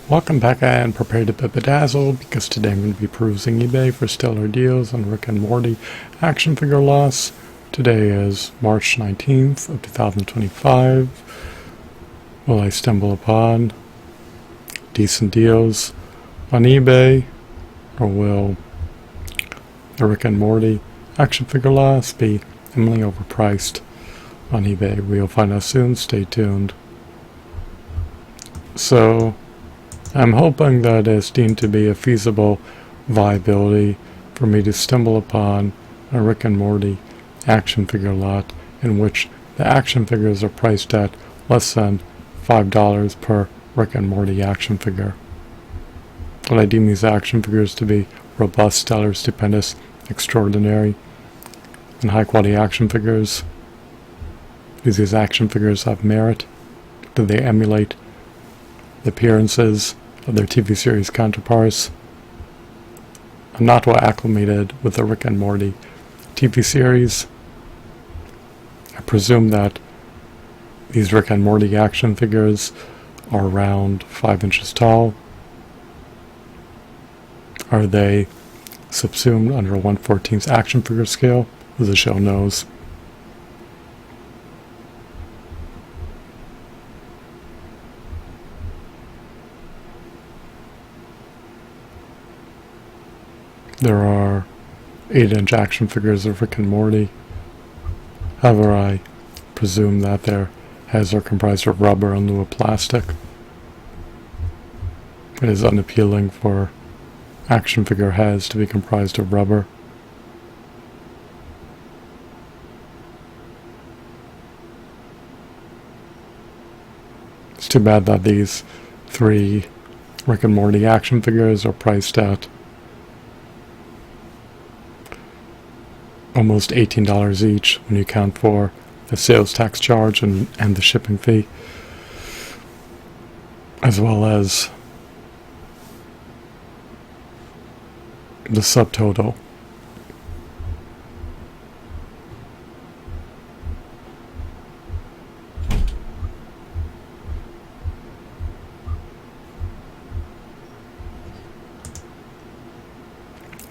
Welcome back and prepare to be bedazzled because today I'm going to be perusing eBay for stellar deals on Rick and Morty action figure loss. Today is March 19th of 2025. Will I stumble upon decent deals on eBay, or will the Rick and Morty action figure loss be eminently overpriced on eBay? We'll find out soon. Stay tuned. So I'm hoping that it's deemed to be a feasible viability for me to stumble upon a Rick and Morty action figure lot in which the action figures are priced at less than $5 per Rick and Morty action figure. But I deem these action figures to be robust, stellar, stupendous, extraordinary, and high quality action figures. Do these action figures have merit? Do they emulate the appearances of their TV series counterparts? I'm not well acclimated with the Rick and Morty TV series. I presume that these Rick and Morty action figures are around 5 inches tall. Are they subsumed under a 1/14 action figure scale, as the show knows? There are 8-inch action figures of Rick and Morty. However, I presume that their heads are comprised of rubber in lieu of plastic. It is unappealing for action figure heads to be comprised of rubber. It's too bad that these 3 Rick and Morty action figures are priced at almost $18 each when you account for the sales tax charge and the shipping fee, as well as the subtotal.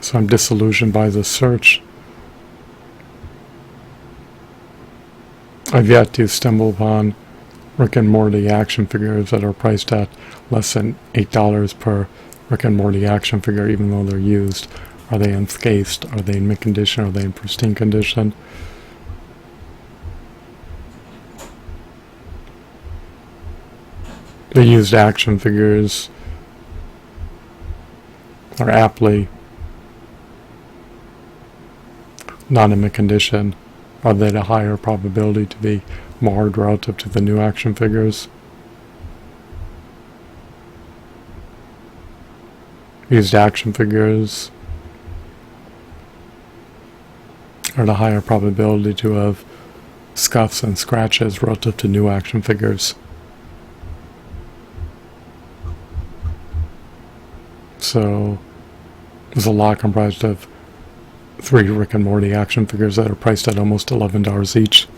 So I'm disillusioned by this search. I've yet to stumble upon Rick and Morty action figures that are priced at less than $8 per Rick and Morty action figure, even though they're used. Are they unscathed? Are they in mint condition? Are they in pristine condition? The used action figures are aptly not in mint condition. Are they at a higher probability to be marred relative to the new action figures? Used action figures are at a higher probability to have scuffs and scratches relative to new action figures. So there's a lot comprised of 3 Rick and Morty action figures that are priced at almost $11 each,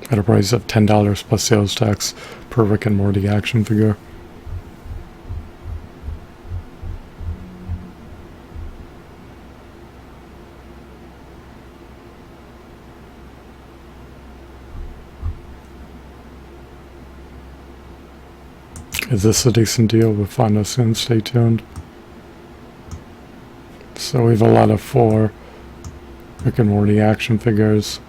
at a price of $10 plus sales tax per Rick and Morty action figure. Is this a decent deal? We'll find out soon. Stay tuned. So we have a lot of 4 Rick and Morty action figures.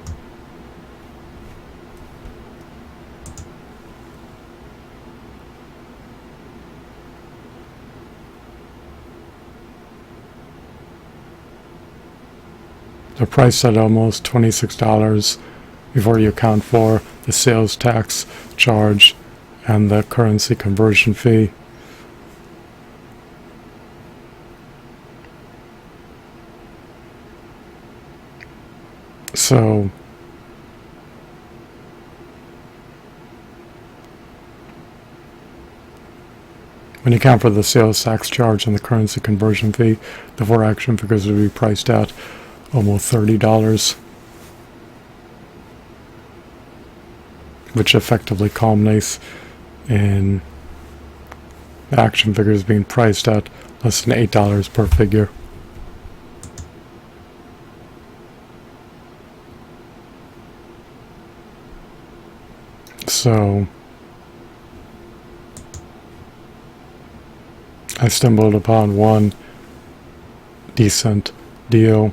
They're priced at almost $26 before you account for the sales tax charge and the currency conversion fee. So when you account for the sales tax charge and the currency conversion fee, the 4 action figures would be priced at almost $30. which effectively culminates in action figures being priced at less than $8 per figure. So I stumbled upon one decent deal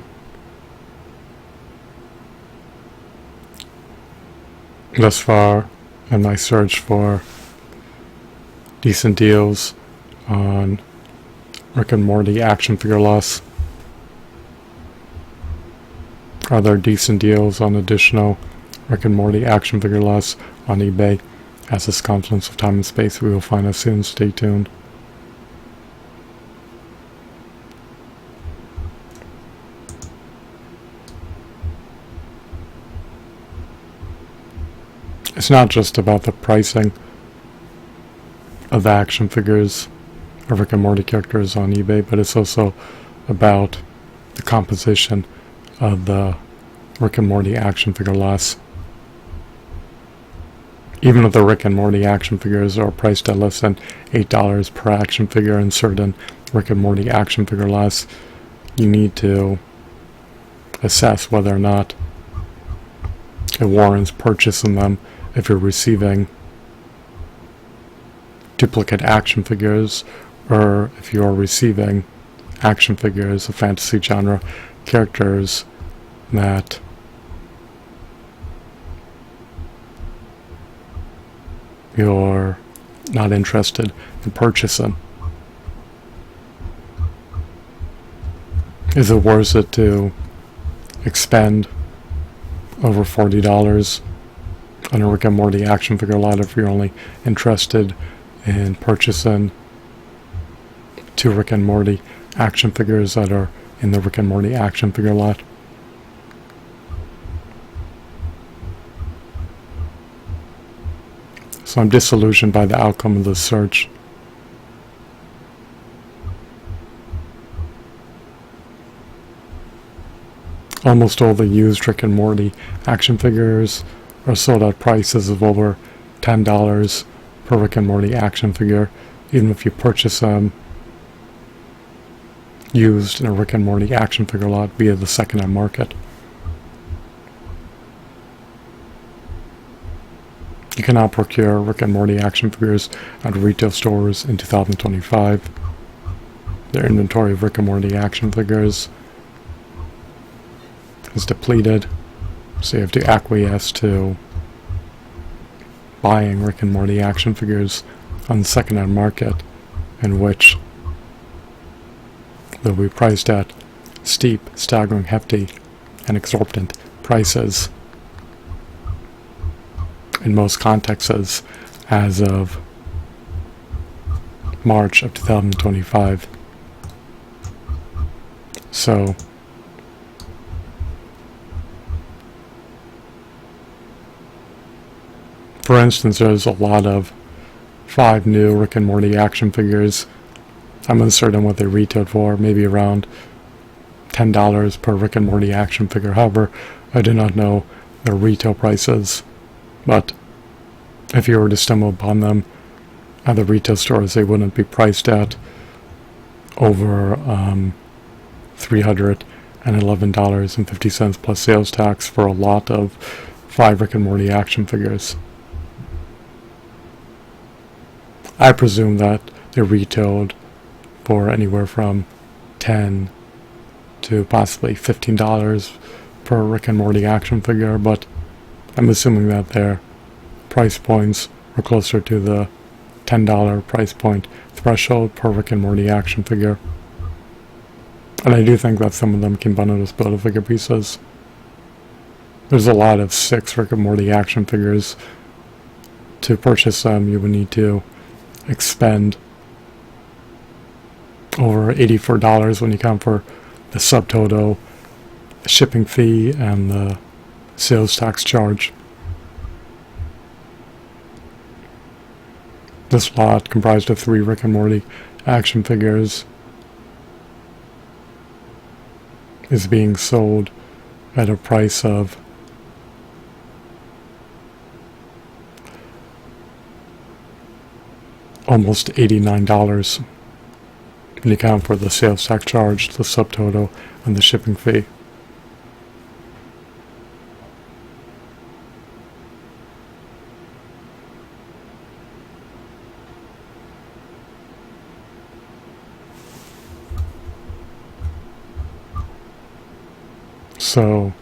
thus far in my search for decent deals on Rick and Morty action figure loss. Are there decent deals on additional Rick and Morty action figure loss on eBay? As this confluence of time and space, we will find out soon. Stay tuned. It's not just about the pricing of the action figures of Rick and Morty characters on eBay, but it's also about the composition of the Rick and Morty action figure loss. Even if the Rick and Morty action figures are priced at less than $8 per action figure in certain Rick and Morty action figure loss, you need to assess whether or not it warrants purchasing them if you're receiving duplicate action figures, or if you're receiving action figures of fantasy genre characters that you're not interested in purchasing. Is it worth it to expend over $40 on a Rick and Morty action figure lot if you're only interested in purchasing 2 Rick and Morty action figures that are in the Rick and Morty action figure lot? So I'm disillusioned by the outcome of this search. Almost all the used Rick and Morty action figures are sold at prices of over $10 per Rick and Morty action figure, even if you purchase them used in a Rick and Morty action figure lot via the second-hand market. You can now procure Rick and Morty action figures at retail stores in 2025. Their inventory of Rick and Morty action figures is depleted, so you have to acquiesce to buying Rick and Morty action figures on the second-hand market, in which they'll be priced at steep, staggering, hefty, and exorbitant prices in most contexts as of March of 2025. So for instance, there's a lot of 5 new Rick and Morty action figures. I'm uncertain what they retailed for, maybe around $10 per Rick and Morty action figure. However, I do not know their retail prices, but if you were to stumble upon them at the retail stores, they wouldn't be priced at over $311.50 plus sales tax for a lot of 5 Rick and Morty action figures. I presume that they retailed for anywhere from $10 to possibly $15 per Rick and Morty action figure, but I'm assuming that their price points are closer to the $10 price point threshold per Rick and Morty action figure. And I do think that some of them can bundle as Build-A-Figure pieces. There's a lot of 6 Rick and Morty action figures. To purchase them, you would need to expend over $84 when you count for the subtotal, the shipping fee, and the sales tax charge. This lot, comprised of 3 Rick and Morty action figures, is being sold at a price of almost $89 when you account for the sales tax charge, the subtotal, and the shipping fee. So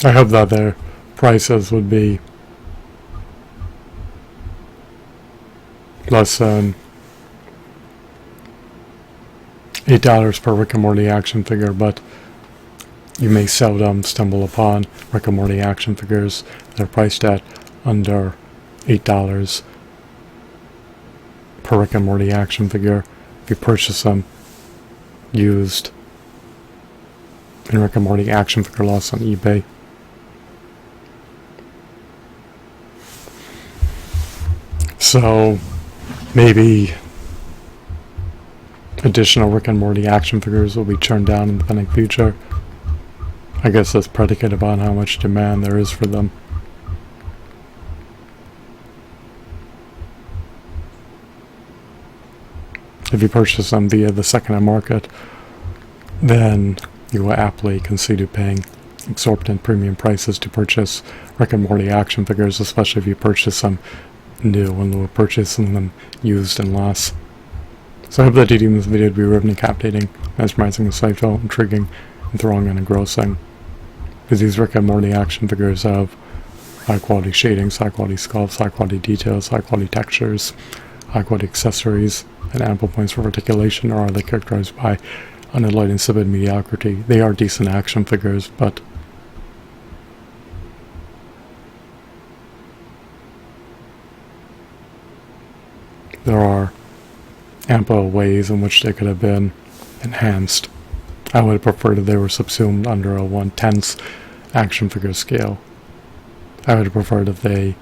I hope that their prices would be less than $8 per Rick and Morty action figure, but you may seldom stumble upon Rick and Morty action figures that are priced at under $8 per Rick and Morty action figure if you purchase them used in Rick and Morty action figure loss on eBay. So maybe additional Rick and Morty action figures will be churned down in the pending future. I guess that's predicated upon how much demand there is for them. If you purchase them via the second-hand market, then you will aptly consider paying exorbitant premium prices to purchase Rick and Morty action figures, especially if you purchase them new in lieu of purchasing them used and less. So I hope that you deem this video to be riveting, captivating, mesmerizing, insightful, intriguing, enthralling, and engrossing. Because these Rick and Morty action figures have high quality shadings, high quality sculpts, high quality details, high quality textures, high quality accessories, and ample points for articulation, or are they characterized by unenlightened insipid mediocrity? They are decent action figures, but there are ample ways in which they could have been enhanced. I would have preferred if they were subsumed under a 1/10 action figure scale. I would have preferred if they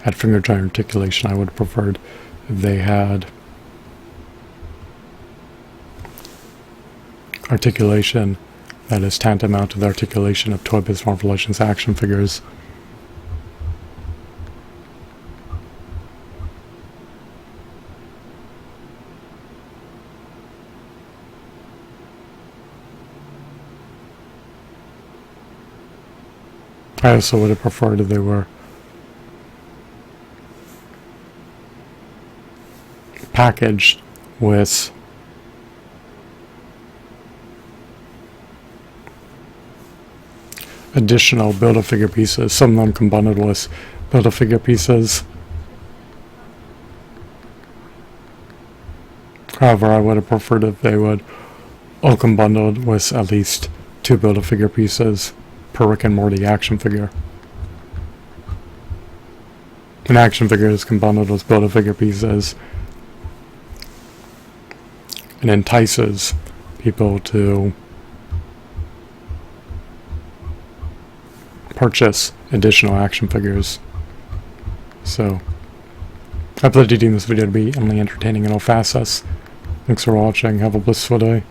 had finger joint articulation. I would have preferred if they had articulation that is tantamount to the articulation of Toy Biz Marvel Legends action figures. I also would have preferred if they were packaged with additional Build-A-Figure pieces. Some of them come bundled with Build-A-Figure pieces. However, I would have preferred if they would all come bundled with at least 2 Build-A-Figure pieces per Rick and Morty action figure. An action figure is bundled with Build-A-Figure pieces and entices people to purchase additional action figures. So, I hope that you deem this video to be only entertaining in all facets. Thanks for watching. Have a blissful day.